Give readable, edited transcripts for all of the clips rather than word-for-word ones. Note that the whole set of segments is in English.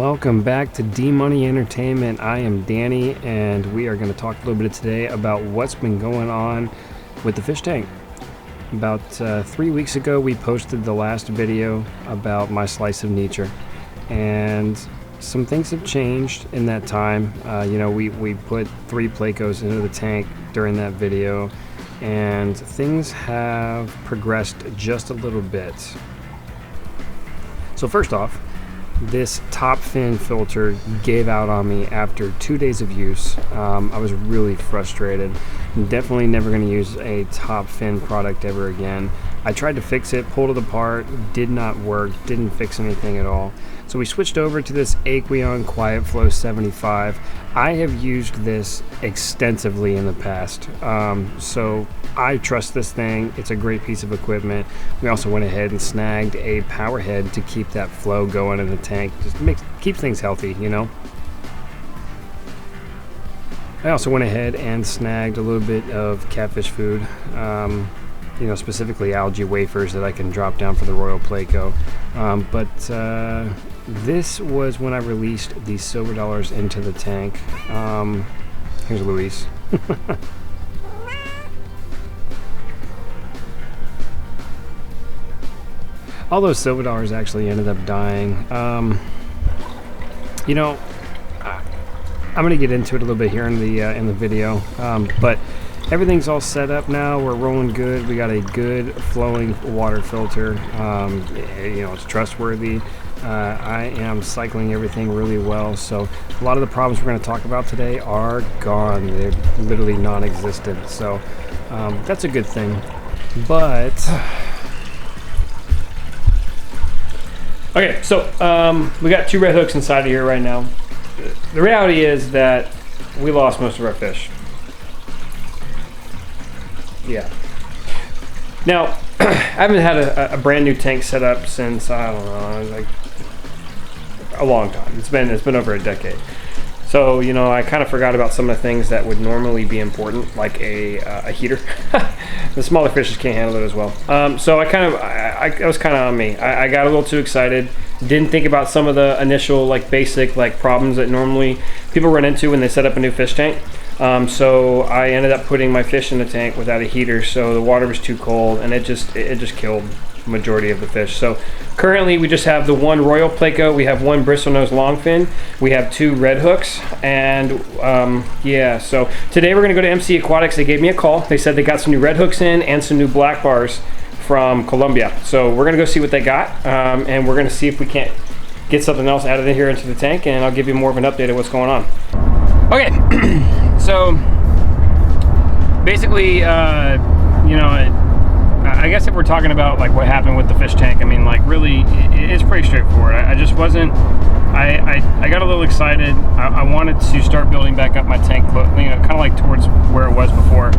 Welcome back to D-Money Entertainment. I am Danny, and we are going to talk a little bit today about what's been going on with the fish tank. About 3 weeks ago, we posted the last video about my slice of Neature, and some things have changed in that time. We put 3 Plecos into the tank during that video, and things have progressed just a little bit. So first off, this top fin filter gave out on me after 2 days of use. I was really frustrated. I'm definitely never going to use a top fin product ever again. I tried to fix it, pulled it apart, did not work, didn't fix anything at all. So we switched over to this Aqueon Quiet Flow 75. I have used this extensively in the past, so I trust this thing. It's a great piece of equipment. We also went ahead and snagged a power head to keep that flow going in the tank. Just keeps things healthy, you know. I also went ahead and snagged a little bit of catfish food, specifically algae wafers that I can drop down for the Royal Pleco. This was when I released the silver dollars into the tank. Here's Luis. All those silver dollars actually ended up dying. I'm going to get into it a little bit here in the video, but everything's all set up now. We're rolling good. We got a good flowing water filter. It's trustworthy. I am cycling everything really well, so a lot of the problems we're going to talk about today are gone. They're literally non-existent, so that's a good thing. But okay, so we got 2 red hooks inside of here right now. The reality is that we lost most of our fish. Yeah. Now, I haven't had a brand new tank set up since, I don't know, like a long time. It's been over a decade. So, I kind of forgot about some of the things that would normally be important, like a heater. The smaller fishes can't handle it as well. So it was kind of on me. I got a little too excited. Didn't think about some of the initial basic problems that normally people run into when they set up a new fish tank. So I ended up putting my fish in the tank without a heater, so the water was too cold, and it just killed the majority of the fish. So currently we just have the 1 Royal Pleco, we have 1 bristlenose longfin, we have 2 red hooks, and so today we're going to go to MC Aquatics. They gave me a call. They said they got some new red hooks in and some new black bars from Colombia. So we're going to go see what they got, and we're going to see if we can't get something else added in here into the tank, and I'll give you more of an update of what's going on. Okay, so basically, I guess if we're talking about what happened with the fish tank, I mean, really, it's pretty straightforward. I just wasn't. I got a little excited. I wanted to start building back up my tank, kind of towards where it was before.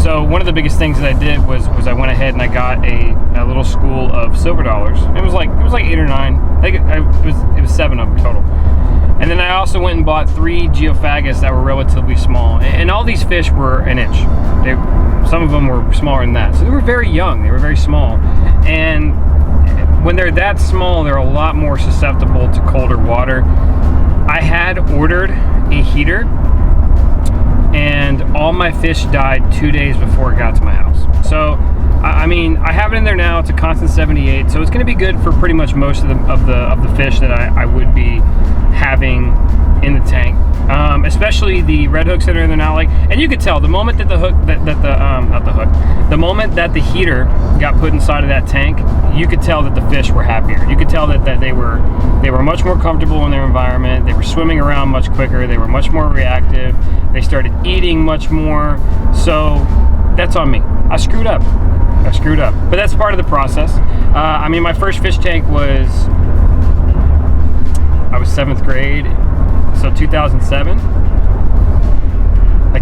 So one of the biggest things that I did was I went ahead and I got a little school of silver dollars. It was like 8 or 9. I think it was 7 of them total. And then I also went and bought 3 geophagus that were relatively small. And all these fish were an inch. Some of them were smaller than that. So they were very young. They were very small. And when they're that small, they're a lot more susceptible to colder water. I had ordered a heater, and all my fish died 2 days before it got to my house. So, I mean, I have it in there now. It's a constant 78, so it's going to be good for pretty much most of the fish that I would be having in the tank, especially the red hooks that are in there now. And you could tell the moment that the moment that the heater got put inside of that tank, you could tell that the fish were happier. You could tell that they were much more comfortable in their environment. They were swimming around much quicker. They were much more reactive. They started eating much more. So that's on me. I screwed up, but that's part of the process. I mean, my first fish tank I was 7th grade, so 2007.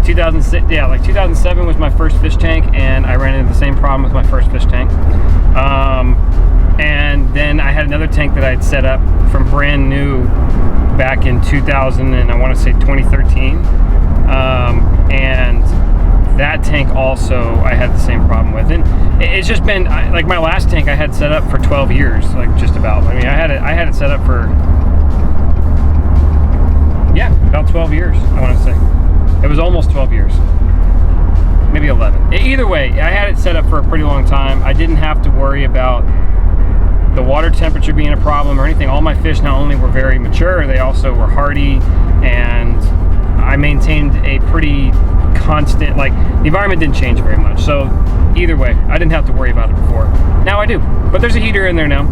2007 was my first fish tank, and I ran into the same problem with my first fish tank. And then I had another tank that I'd set up from brand new back in 2000, and I want to say 2013. And that tank also I had the same problem with, and it's just been my last tank I had set up for 12 years, just about. I mean, I had it set up for Yeah, about 12 years, I want to say. It was almost 12 years. Maybe 11. Either way, I had it set up for a pretty long time. I didn't have to worry about the water temperature being a problem or anything. All my fish not only were very mature, they also were hardy, and I maintained a pretty constant, like, the environment didn't change very much. So either way, I didn't have to worry about it before. Now I do, but there's a heater in there now.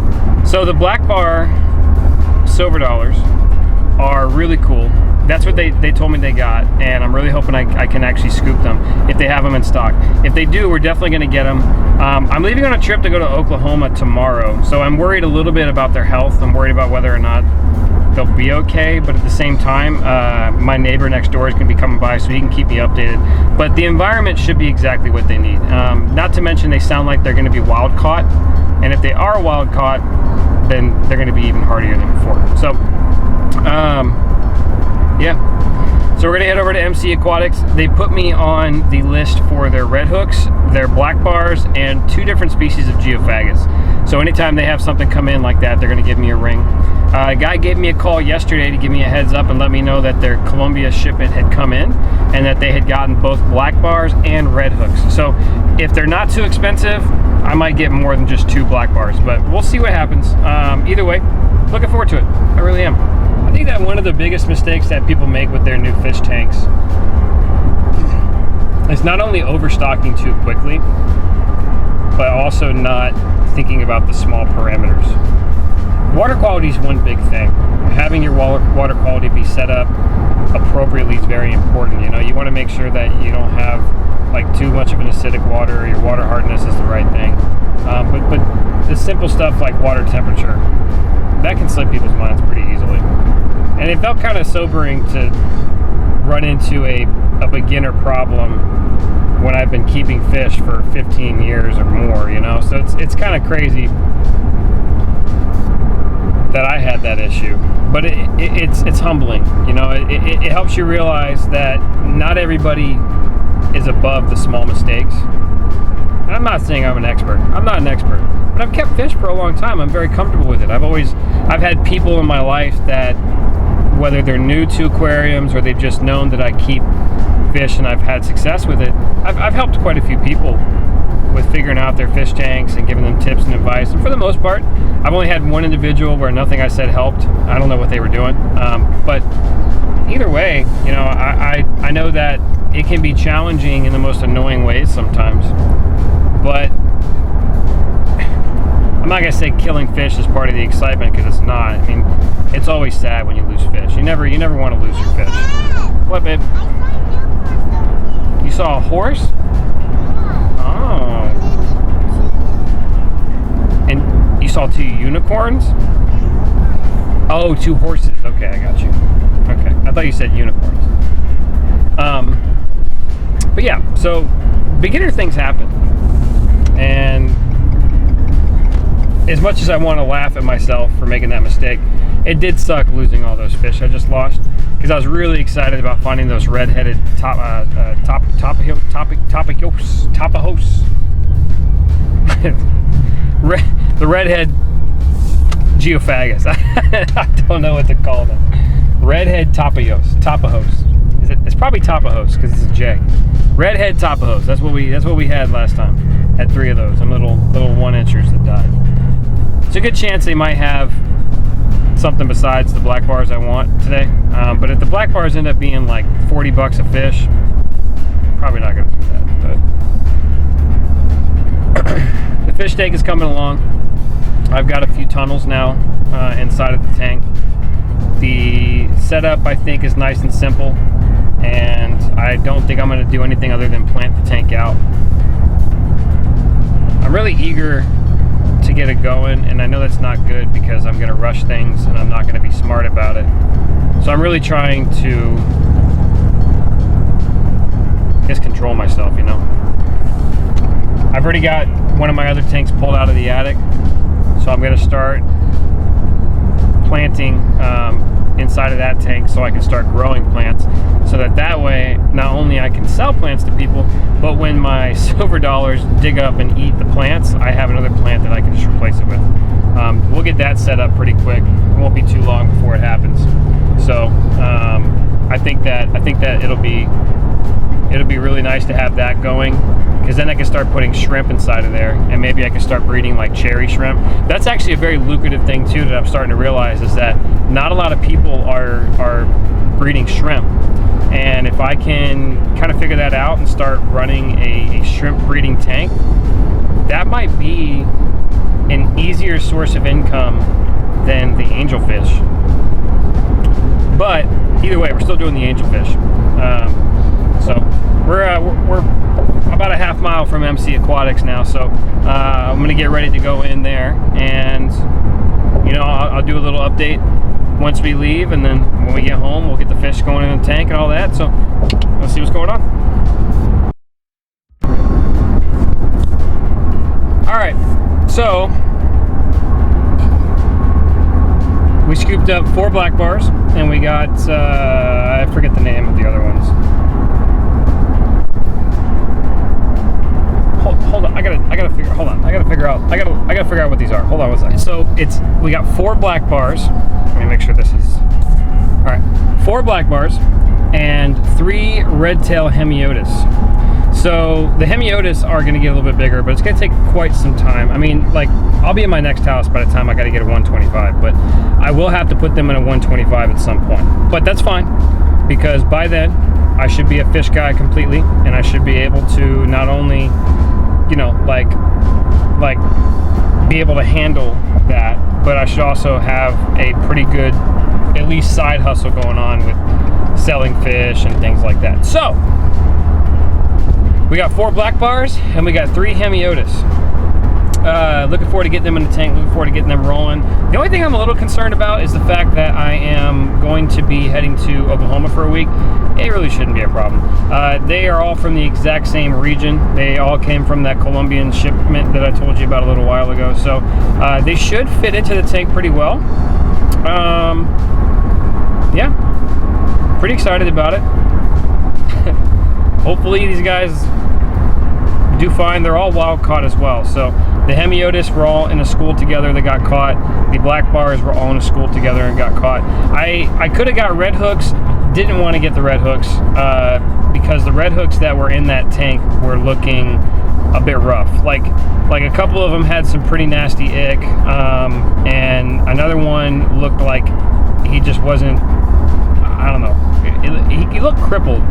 So the black bar silver dollars are really cool. That's what they told me they got, and I'm really hoping I can actually scoop them if they have them in stock. If they do, we're definitely going to get them. I'm leaving on a trip to go to Oklahoma tomorrow, so I'm worried a little bit about their health. I'm worried about whether or not they'll be okay, but at the same time, my neighbor next door is going to be coming by so he can keep me updated. But the environment should be exactly what they need. Not to mention they sound like they're going to be wild caught, and if they are wild caught, then they're going to be even hardier than before. So, yeah. So we're going to head over to MC Aquatics. They put me on the list for their red hooks, their black bars, and 2 different species of geophagus. So anytime they have something come in like that, they're going to give me a ring. A guy gave me a call yesterday to give me a heads up and let me know that their Columbia shipment had come in and that they had gotten both black bars and red hooks. So if they're not too expensive, I might get more than just 2 black bars, but we'll see what happens. Either way, looking forward to it. I really am. I think that one of the biggest mistakes that people make with their new fish tanks is not only overstocking too quickly, but also not thinking about the small parameters. Water quality is one big thing. Having your water quality be set up appropriately is very important. You know, you want to make sure that you don't have like too much of an acidic water, or your water hardness is the right thing. But the simple stuff like water temperature, that can slip people's minds pretty easily. And it felt kind of sobering to run into a beginner problem when I've been keeping fish for 15 years or more, you know? So it's kind of crazy that I had that issue. But it's humbling, you know? It helps you realize that not everybody is above the small mistakes. And I'm not saying I'm an expert. I'm not an expert. But I've kept fish for a long time. I'm very comfortable with it. I've had people in my life that, whether they're new to aquariums or they've just known that I keep fish and I've had success with it, I've helped quite a few people with figuring out their fish tanks and giving them tips and advice. And for the most part, I've only had one individual where nothing I said helped. I don't know what they were doing. But either way, you know, I know that it can be challenging in the most annoying ways sometimes. But I'm not going to say killing fish is part of the excitement, because it's not. I mean, it's always sad when you lose fish. You never want to lose your fish. What, babe? You saw a horse? Oh. And you saw 2 unicorns? Oh, 2 horses. Okay, I got you. Okay, I thought you said unicorns. But yeah, so beginner things happen. And as much as I want to laugh at myself for making that mistake, it did suck losing all those fish I just lost, because I was really excited about finding those red-headed tapajos. The redhead geophagus. I don't know what to call them. Redhead tapajos. It's probably tapajos because it's a J. Redhead tapajos. That's what we had last time. Had 3 of those. Some little 1-inchers that died. It's a good chance they might have something besides the black bars I want today. But if the black bars end up being like $40 a fish, probably not going to do that. But the fish tank is coming along. I've got a few tunnels now inside of the tank. The setup, I think, is nice and simple, and I don't think I'm going to do anything other than plant the tank out. I'm really eager to get it going, and I know that's not good because I'm going to rush things and I'm not going to be smart about it. So I'm really trying to just control myself, you know. I've already got one of my other tanks pulled out of the attic, so I'm going to start planting inside of that tank so I can start growing plants, so that way not only I can sell plants to people, but when my silver dollars dig up and eat the plants, I have another plant that I can just replace it with. We'll get that set up pretty quick. It won't be too long before it happens. So I think that it'll be really nice to have that going, because then I can start putting shrimp inside of there, and maybe I can start breeding like cherry shrimp. That's actually a very lucrative thing too that I'm starting to realize, is that not a lot of people are breeding shrimp. And if I can kind of figure that out and start running a shrimp breeding tank, that might be an easier source of income than the angelfish. But either way, we're still doing the angelfish. So we're about a half mile from MC Aquatics now, so I'm gonna get ready to go in there, and I'll do a little update once we leave, and then when we get home, we'll get the fish going in the tank and all that. So let's see what's going on. All right, so we scooped up 4 black bars, and we got I forget the name of the other ones. Hold on, I gotta figure out what these are. Hold on one second. So we got 4 black bars. Let me make sure this is all right. 4 black bars and 3 red tail hemiotis. So the hemiotis are going to get a little bit bigger, but it's going to take quite some time. I mean, like, I'll be in my next house by the time I got to get a 125, but I will have to put them in a 125 at some point. But that's fine, because by then I should be a fish guy completely, and I should be able to not only, like be able to handle that, but I should also have a pretty good, at least side hustle going on with selling fish and things like that. So we got 4 black bars and we got 3 hemiotis. Looking forward to getting them in the tank, looking forward to getting them rolling. The only thing I'm a little concerned about is the fact that I am going to be heading to Oklahoma for a week. It really shouldn't be a problem. They are all from the exact same region. They all came from that Colombian shipment that I told you about a little while ago. So they should fit into the tank pretty well. Yeah, pretty excited about it. Hopefully these guys do fine. They're all wild caught as well. So the hemiotis were all in a school together that got caught. The black bars were all in a school together and got caught. I could have got red hooks. Didn't want to get the red hooks because the red hooks that were in that tank were looking a bit rough. Like a couple of them had some pretty nasty ick, and another one looked like he just wasn't, I don't know, he looked crippled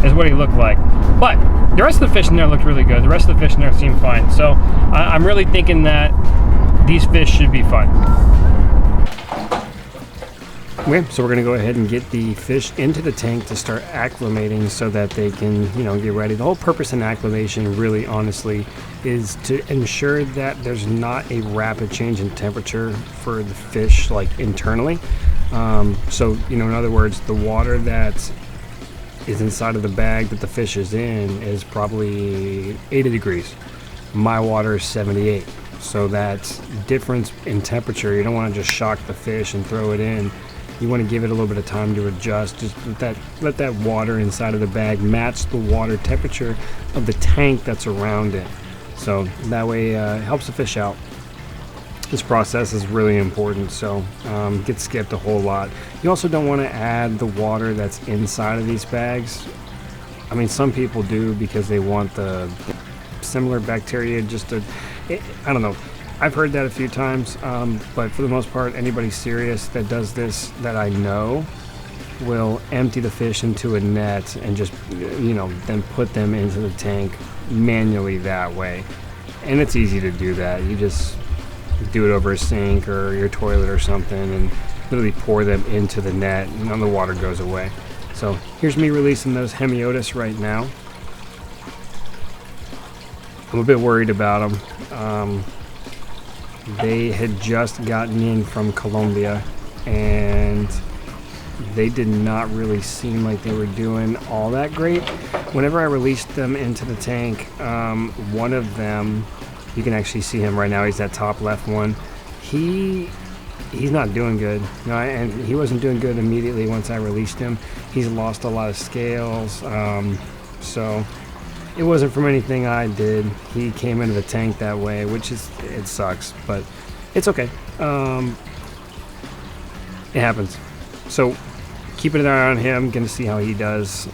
is what he looked like. But the rest of the fish in there looked really good. The rest of the fish in there seemed fine. So I'm really thinking that these fish should be fine. Okay, so we're gonna go ahead and get the fish into the tank to start acclimating so that they can, get ready. The whole purpose in acclimation, really honestly, is to ensure that there's not a rapid change in temperature for the fish, like internally. So, in other words, the water that is inside of the bag that the fish is in is probably 80 degrees. My water is 78. So that difference in temperature, you don't want to just shock the fish and throw it in. You want to give it a little bit of time to adjust. Just let that water inside of the bag match the water temperature of the tank that's around it. So that way it helps the fish out. This process is really important, so gets skipped a whole lot. You also don't want to add the water that's inside of these bags. I mean, some people do because they want the similar bacteria I don't know. I've heard that a few times, but for the most part, anybody serious that does this that I know will empty the fish into a net and just, then put them into the tank manually that way. And it's easy to do that. You just do it over a sink or your toilet or something and literally pour them into the net, and then the water goes away. So here's me releasing those hemiotis right now. I'm a bit worried about them. They had just gotten in from Colombia and they did not really seem like they were doing all that great. Whenever I released them into the tank, one of them, you can actually see him right now, he's that top left one. He he's not doing good. You know, and he wasn't doing good immediately once I released him. He's lost a lot of scales, so it wasn't from anything I did. He came into the tank that way, which it sucks, but it's okay. It happens. So keeping an eye on him, gonna see how he does.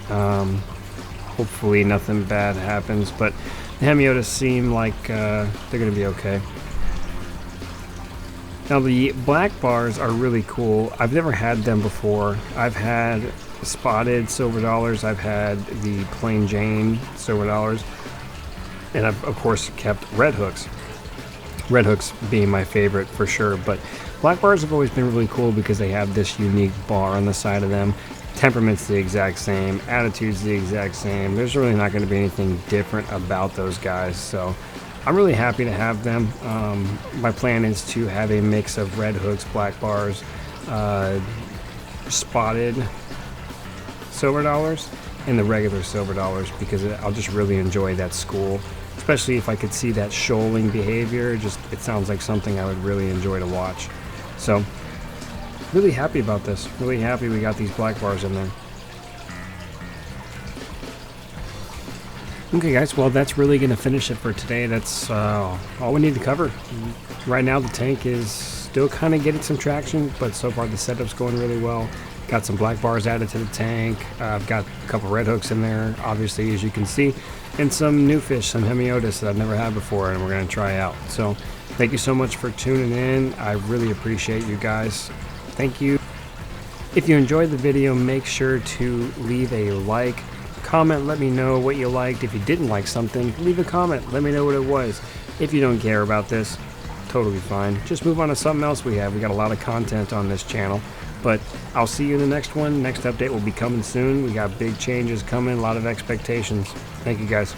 Hopefully nothing bad happens, but the Hemiotas seem like they're gonna be okay. Now the black bars are really cool. I've never had them before. I've had spotted silver dollars. I've had the plain Jane silver dollars, and I've of course kept red hooks. Red hooks being my favorite for sure, but black bars have always been really cool because they have this unique bar on the side of them. Temperament's the exact same, attitude's the exact same. There's really not going to be anything different about those guys, so I'm really happy to have them. My plan is to have a mix of red hooks, black bars, spotted silver dollars, and the regular silver dollars, because I'll just really enjoy that school, especially if I could see that shoaling behavior. It sounds like something I would really enjoy to watch. So really happy about this. Really happy we got these black bars in there. Okay guys, well that's really going to finish it for today. That's all we need to cover. Right now the tank is still kind of getting some traction, but so far the setup's going really well. Got some black bars added to the tank. I've got a couple red hooks in there, obviously, as you can see, and some new fish, some Hemiotas that I've never had before, and we're going to try out. So thank you so much for tuning in. I really appreciate you guys. Thank you. If you enjoyed the video, make sure to leave a like, comment, let me know what you liked. If you didn't like something, leave a comment, let me know what it was. If you don't care about this, totally fine. Just move on to something else we have. We got a lot of content on this channel, but I'll see you in the next one. Next update will be coming soon. We got big changes coming, a lot of expectations. Thank you guys.